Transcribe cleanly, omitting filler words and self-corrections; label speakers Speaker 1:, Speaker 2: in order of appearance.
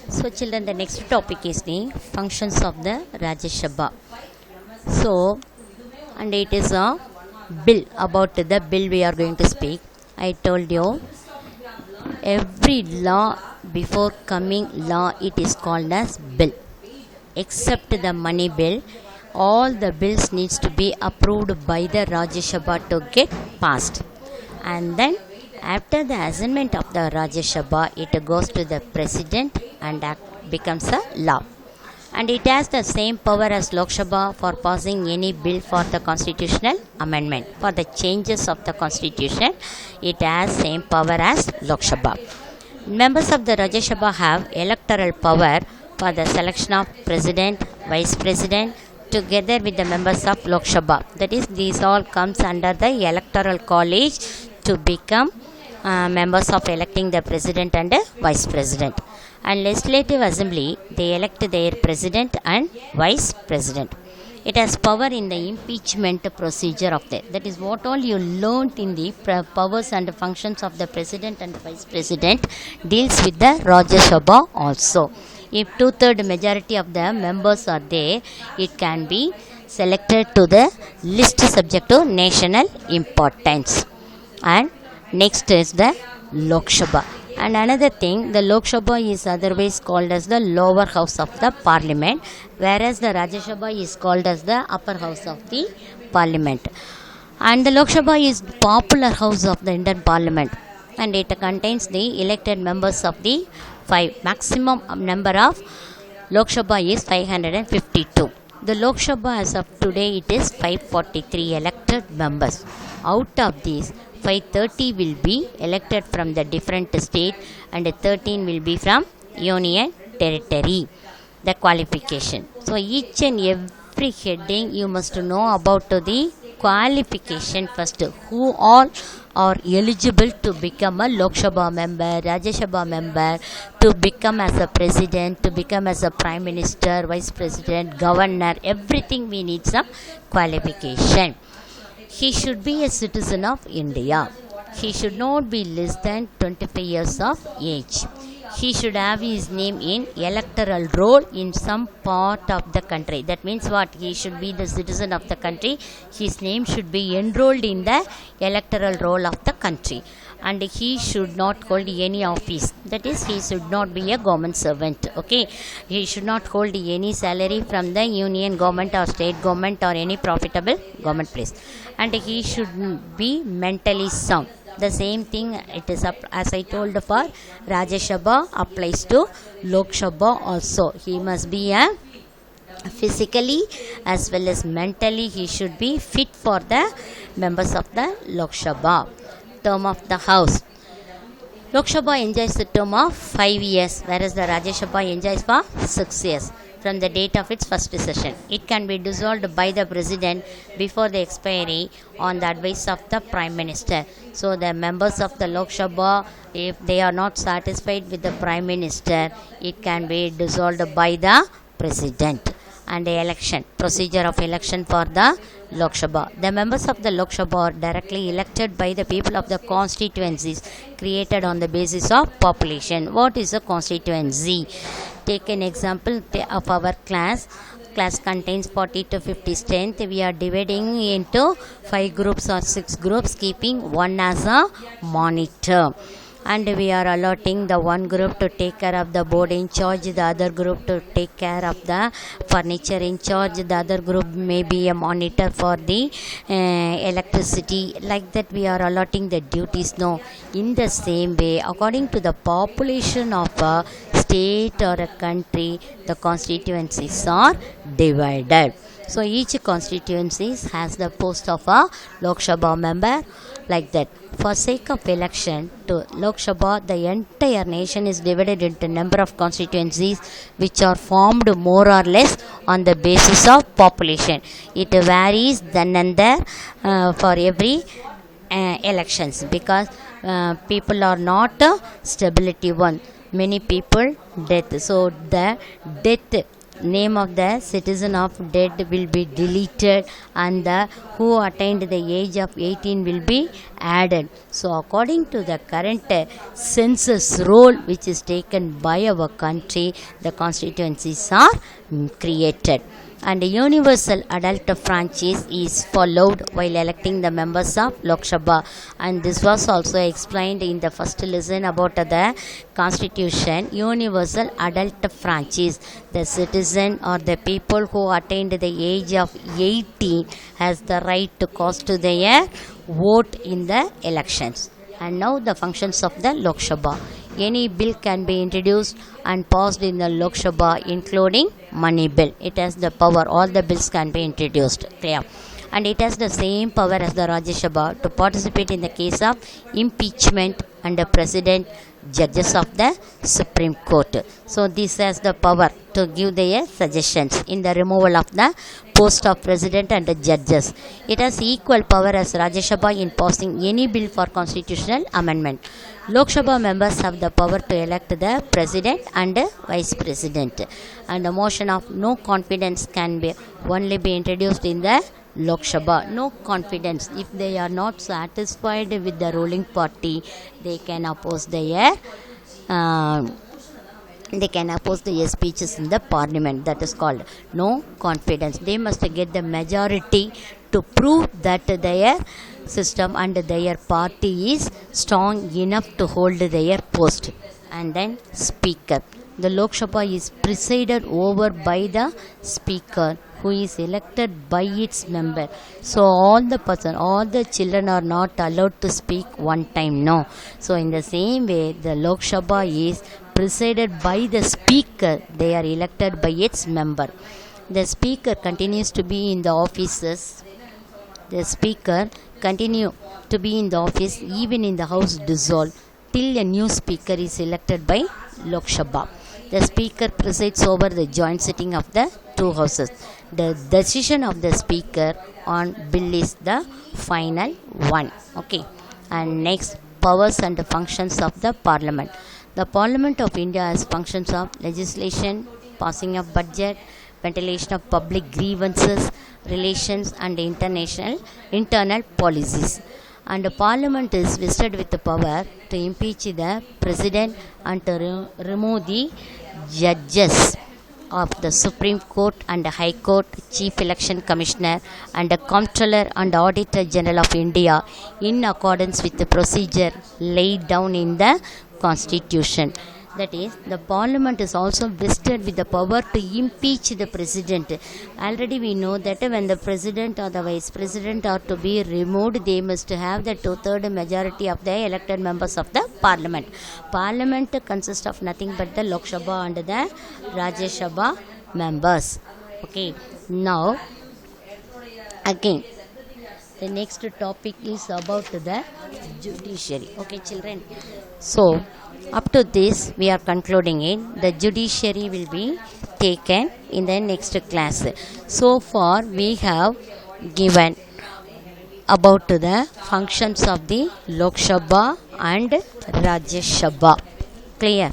Speaker 1: So children, the next topic is the functions of the Rajya Sabha. So, and it is a bill. About the bill we are going to speak. I told you every law before coming law it is called as bill. Except the money bill, all the bills needs to be approved by the Rajya Sabha to get passed. And then after the assignment of the Rajya Sabha, it goes to the president and becomes a law. And it has the same power as Lok Sabha for passing any bill for the constitutional amendment. For the changes of the constitution, it has same power as Lok Sabha. Members of the Rajya Sabha have electoral power for the selection of president, vice president, together with the members of Lok Sabha. That is, these all comes under the electoral college to become members of electing the president and vice president. And legislative assembly, they elect their president and vice president. It has power in the impeachment procedure of the. That is what all you learnt in the powers and functions of the president and vice president deals with the Rajya Sabha also. If 2/3 majority of the members are there, it can be selected to the list subject to national importance. And next is the Lok Sabha. And another thing, the Lok Sabha is otherwise called as the lower house of the parliament, whereas the Rajya Sabha is called as the upper house of the parliament. And the Lok Sabha is popular house of the Indian parliament, and it contains the elected members of the maximum number of Lok Sabha is 552. The Lok Sabha as of today it is 543 elected members. Out of these, 530 will be elected from the different state and 13 will be from union territory. The qualification. So each and every heading you must know about the qualification first. Who all are eligible to become a Lok Sabha member, Rajya Sabha member, to become as a president, to become as a prime minister, vice president, governor, everything we need some qualification. He should be a citizen of India. He should not be less than 25 years of age. He should have his name in electoral roll in some part of the country. That means what? He should be the citizen of the country. His name should be enrolled in the electoral roll of the country. And he should not hold any office. That is, he should not be a government servant. Okay, he should not hold any salary from the union government or state government or any profitable government place. And he should be mentally sound. The same thing it is up, as I told for Rajya Sabha applies to Lok Sabha also. He must be a physically as well as mentally he should be fit for the members of the Lok Sabha. Term of the house. Lok Sabha enjoys the term of 5 years, whereas the Rajya Sabha enjoys for 6 years from the date of its first session. It can be dissolved by the president before the expiry on the advice of the prime minister. So the members of the Lok Sabha, if they are not satisfied with the prime minister, it can be dissolved by the president. And the election, procedure of election for the Lok Sabha. The members of the Lok Sabha are directly elected by the people of the constituencies created on the basis of population. What is a constituency? Take an example of our class. Class contains 40 to 50 strength. We are dividing into 5 groups or 6 groups, keeping one as a monitor. And we are allotting the one group to take care of the board in charge, the other group to take care of the furniture in charge, the other group may be a monitor for the electricity. Like that we are allotting the duties. No, in the same way, according to the population of a state or a country, the constituencies are divided. So each constituency has the post of a Lok Sabha member, like that. For sake of election to Lok Sabha, the entire nation is divided into number of constituencies which are formed more or less on the basis of population. It varies then and there for every elections, because people are not stability one. Many people death. So the death name of the citizen of dead will be deleted and the who attained the age of 18 will be added. So according to the current census roll which is taken by our country, the constituencies are created. And universal adult franchise is followed while electing the members of Lok Sabha, and this was also explained in the first lesson about the constitution. Universal adult franchise, the citizen or the people who attained the age of 18 has the right to cast their vote in the elections. And now the functions of the Lok Sabha. Any bill can be introduced and passed in the Lok Sabha, including money bill. It has the power, all the bills can be introduced. Clear? And it has the same power as the Rajya Sabha to participate in the case of impeachment and the president, judges of the Supreme Court. So this has the power to give their suggestions in the removal of the post of president and the judges. It has equal power as Rajya Sabha in passing any bill for constitutional amendment. Lok Sabha members have the power to elect the president and vice president. And a motion of no confidence can be only be introduced in the Lok Sabha. No confidence. If they are not satisfied with the ruling party, they can oppose their speeches in the parliament. That is called no confidence. They must get the majority to prove that their system and their party is strong enough to hold their post. And then speaker. The Lok Sabha is presided over by the speaker, who is elected by its member. So all the children are not allowed to speak one time. No. So in the same way, the Lok Sabha is presided by the speaker. They are elected by its member. The speaker continues to be in the offices. The speaker continue to be in the office even in the house dissolved till a new speaker is elected by Lok Sabha. The speaker presides over the joint sitting of the two houses. The decision of the speaker on bill is the final one. Okay. And next, powers and functions of the parliament. The Parliament of India has functions of legislation, passing of budget, ventilation of public grievances, relations and internal policies. And the Parliament is vested with the power to impeach the President and to remove the judges of the Supreme Court and the High Court, Chief Election Commissioner and the Comptroller and Auditor General of India in accordance with the procedure laid down in the Constitution. That is, the Parliament is also vested with the power to impeach the President. Already we know that when the President or the Vice President are to be removed, they must have the 2/3 majority of the elected members of the Parliament. Parliament consists of nothing but the Lok Sabha and the Rajya Sabha members. Okay, now again the next topic is about the judiciary. Okay, children. So up to this we are concluding it. The judiciary will be taken in the next class. So far we have given about the functions of the Lok Sabha and Rajya Sabha. Clear?